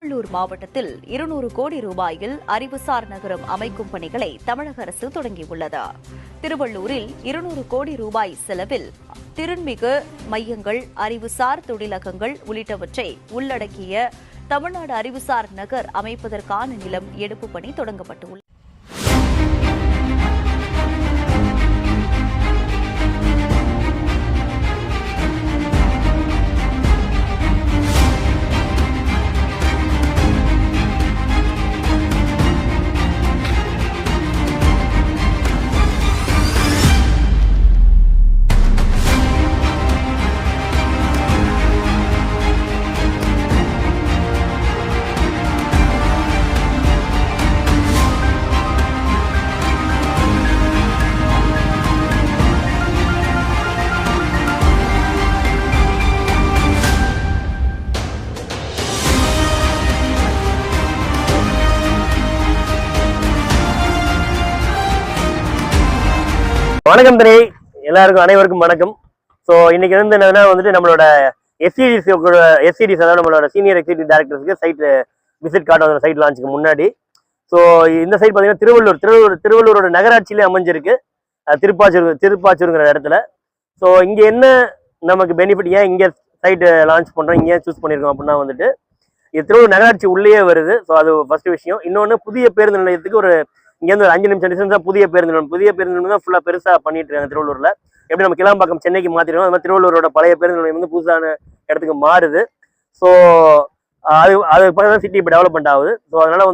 திருவள்ளூர் மாவட்டத்தில் 200 கோடி ரூபாயில் அறிவுசார் நகரம் அமைக்கும் பணிகளை தமிழக அரசு தொடங்கியுள்ளது. திருவள்ளூரில் 200 கோடி ரூபாய் செலவில் திறன்மிகு மையங்கள், அறிவுசார் தொழிலகங்கள் உள்ளிட்டவற்றை உள்ளடக்கிய தமிழ்நாடு அறிவுசார் நகர் அமைப்பதற்கான நிலம் எடுப்பு பணி தொடங்கப்பட்டுள்ளது. வணக்கம் திரை எல்லாருக்கும் அனைவருக்கும் வணக்கம். ஸோ இன்னைக்கு என்னன்னா நம்மளோட எஸ்சிடிஸ் அதாவது நம்மளோட சீனியர் எக்ஸிக்யூட்டிவ் டைரக்டர்ஸ்க்கு சைட் விசிட் கார்டு சைட் லான்ச்சுக்கு முன்னாடி. ஸோ இந்த சைட் பார்த்தீங்கன்னா திருவள்ளூரோட நகராட்சியிலே அமைஞ்சிருக்கு, திருப்பாச்சூருங்கிற இடத்துல. ஸோ இங்கே என்ன நமக்கு பெனிஃபிட், ஏன் இங்கே சைட்டு லான்ச் பண்ணுறோம், இங்கே சூஸ் பண்ணியிருக்கோம் அப்படின்னா இது திருவள்ளூர் நகராட்சி உள்ளேயே வருது. ஸோ அது ஃபர்ஸ்ட் விஷயம். இன்னொன்று, புதிய பேருந்து நிலையத்துக்கு இங்கேருந்து ஒரு 5 நிமிஷம் டிஸ்டன்ஸ் தான் புதிய பேருந்து நிலையம் தான் ஃபுல்லாக பெருசாக பண்ணிட்டு இருக்காங்க திருவள்ளூரில். எப்படி நம்ம கிளாம்பாக்கம் சென்னைக்கு மாற்றிருக்கோம், அது மாதிரி திருவள்ளூரோட பழைய பேருந்து நிலையம் புதுசான இடத்துக்கு மாறுது. ஸோ அது பார்த்தா சிட்டி இப்போ டெவலப்மெண்ட் ஆகுது. ஸோ அதனால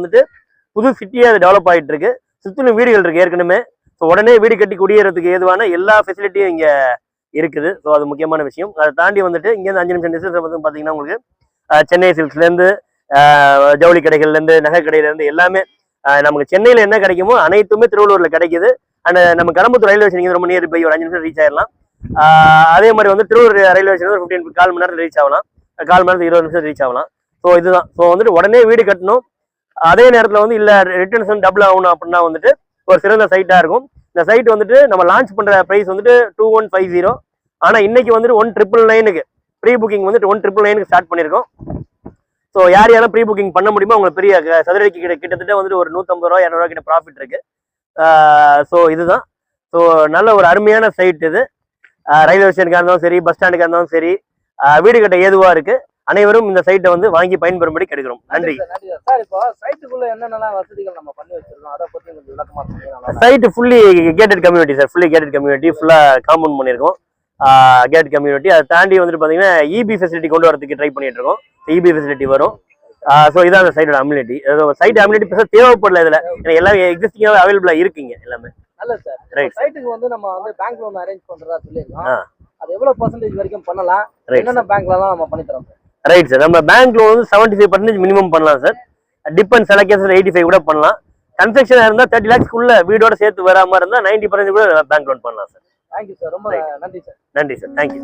புது சிட்டியே அது டெவலப் ஆகிட்டு இருக்கு. சுற்றிலும் வீடுகள் இருக்கு ஏற்கனவே. ஸோ உடனே வீடு கட்டி குடியேறதுக்கு ஏதுவான எல்லா ஃபெசிலிட்டியும் இங்கே இருக்குது. ஸோ அது முக்கியமான விஷயம். அதை தாண்டி இங்கேருந்து 5 நிமிஷம் டிஸ்டன்ஸ் பார்த்தீங்கன்னா உங்களுக்கு சென்னை சில்க்ஸ்லேருந்து, ஜவுளி கடைகள்லேருந்து, நகை கடையிலேருந்து எல்லாமே நமக்கு சென்னையில் என்ன கிடைக்குமோ அனைத்துமே திருவள்ளூரில் கிடைக்குது. அண்ட் நம்ம கடம்பத்தூர் ரயில்வே ஸ்டேஷன் ரொம்ப நியர் பை, ஒரு 5 நிமிஷம் ரீச் ஆயிடலாம். அதே மாதிரி திருவள்ளூர் ரயில்வே ஸ்டேஷன் ஒரு 4 மணி நேரத்தில் ரீச் ஆகலாம், 4 மணி நேரத்தில் 20 நிமிஷம் ரீச் ஆகலாம். ஸோ இதுதான். ஸோ உடனே வீடு கட்டணும், அதே நேரத்தில் இல்லை ரிட்டர்ன்ஸ் டபுள் ஆகணும் அப்படின்னா ஒரு சிறந்த சைட்டாக இருக்கும். இந்த சைட் நம்ம லான்ச் பண்ணுற ப்ரைஸ் 2150. ஆனால் இன்னைக்கு 1999க்கு ப்ரீ புக்கிங் 1999க்கு ஸ்டார்ட் பண்ணியிருக்கோம். ஸோ யாரும் ப்ரீ புக்கிங் பண்ண முடியுமோ அவங்க பெரிய சதுரடிக்கு கிட்டத்தட்ட ஒரு 150 ரூபா 200 ரூபா கிட்ட ப்ராஃபிட் இருக்கு. ஸோ இதுதான். ஸோ நல்ல ஒரு அருமையான சைட் இது. ரயில்வே ஸ்டேஷனுக்காக இருந்தாலும் சரி, பஸ் ஸ்டாண்டுக்காக இருந்தாலும் சரி, வீடு கட்ட ஏதுவா இருக்கு. அனைவரும் இந்த சைட்டை வாங்கி பயன்பெறும்படி கிடைக்கிறோம். நன்றி. Side fully gated community sir, fully gated community, ஃபுல்லா காம்பவுண்ட் பண்ணியிருக்கோம். Gate community. அதை தாண்டி பார்த்தீங்கன்னா இபி ஃபெசிலிட்டி கொண்டு வரதுக்கு ட்ரை பண்ணிட்டு இருக்கோம். இபி ஃபெசிலிட்டி வரும். ஸோ இதான் அந்த சைட்டோட அம்யூனிட்டி. சைட் அம்யூனிட்டி பெருசாக தேவைப்படல, இதில் எல்லாம் எக்ஸிஸ்டிங்காக அவைலபிளா இருக்குங்க எல்லாமே. நல்ல சார். ரைட். சைட்டுக்கு நம்ம பேங்க் லோன் அரேஞ்ச் பண்றதா சொல்லிருக்கோம். அது எவ்வளவு % வரைக்கும் பண்ணலாம், என்னென்ன பேங்க்லலாம் நம்ம பண்ணி தரோம் சார்? Right sir. நம்ம பேங்க் லோன் 75% மினிமம் பண்ணலாம் சார். டிபெண்ட்ஸ் சில கேஸஸ் 85 கூட பண்ணலாம். கன்ஸ்ட்ரக்ஷனாக இருந்தால் 30 lakhs வீடோட சேர்த்து வர மாதிரி இருந்தால் 90% கூட பேங்க் லோன் பண்ணலாம் சார். தேங்க்யூ சார், ரொம்ப நன்றி சார். நன்றி சார், தேங்க்யூ.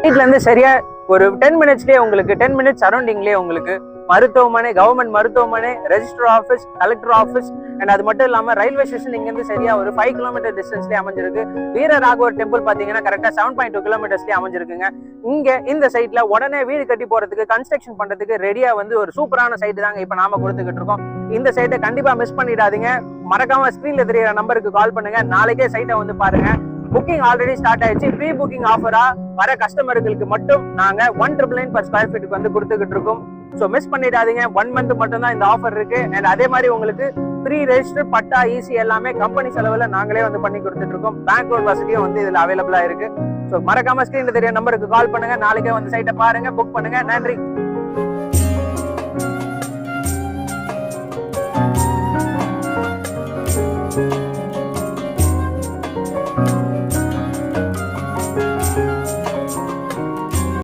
வீட்ல இருந்து சரியா ஒரு 10 மினிட்ஸ்லயே உங்களுக்கு 10 மினிட்ஸ் சரௌண்டிங்லயே உங்களுக்கு மருத்துவமனை, கவர்மெண்ட் மருத்துவமனை, register office, collector office, and அது மட்டும் இல்லாம ரயில்வே ஸ்டேஷன் இங்க இருந்து சரியா ஒரு 5 கிலோமீட்டர் டிஸ்டன்ஸ்லயே அமைஞ்சிருக்கு. வீரராகவர் டெம்பிள் பாத்தீங்கன்னா கரெக்டா 7.2 கிலோமீட்டர்ஸ்லயே அமைஞ்சிருக்குங்க. இங்க இந்த சைட்ல உடனே வீடு கட்டி போறதுக்கு, கன்ஸ்ட்ரக்ஷன் பண்றதுக்கு ரெடியா ஒரு சூப்பரான சைட் தாங்க இப்ப நாம கொடுத்துக்கிட்டு இருக்கோம். இந்த சைட்டை கண்டிப்பா மிஸ் பண்ணிடாதீங்க. மறக்காம ஸ்கிரீன்ல தெரியற நம்பருக்கு கால் பண்ணுங்க. நாளைக்கே சைட்டை பாருங்க. புக்கிங் ஆல்ரெடி ஸ்டார்ட் ஆயிடுச்சு. ப்ரீ புக்கிங் ஆஃபரா வர கஸ்டமர்களுக்கு மட்டும் நாங்க 199 per square feet கொடுத்துக்கிட்டு இருக்கோம். ஸோ மிஸ் பண்ணிடாதீங்க. 1 month மட்டும் தான் இந்த ஆஃபர் இருக்கு. அண்ட் அதே மாதிரி உங்களுக்கு ப்ரீ ரெஜிஸ்டர், பட்டா, ஈசி எல்லாமே கம்பெனி செலவுல நாங்களே பண்ணி கொடுத்துட்டு இருக்கோம். பேங்க் லோன் வசதியும் இதுல அவைலபிளா இருக்கு. ஸோ மறக்காம ஸ்கிரீன்ல தெரிய நம்பருக்கு கால் பண்ணுங்க. நாளைக்கே சைட்டை பாருங்க, புக் பண்ணுங்க. நன்றி.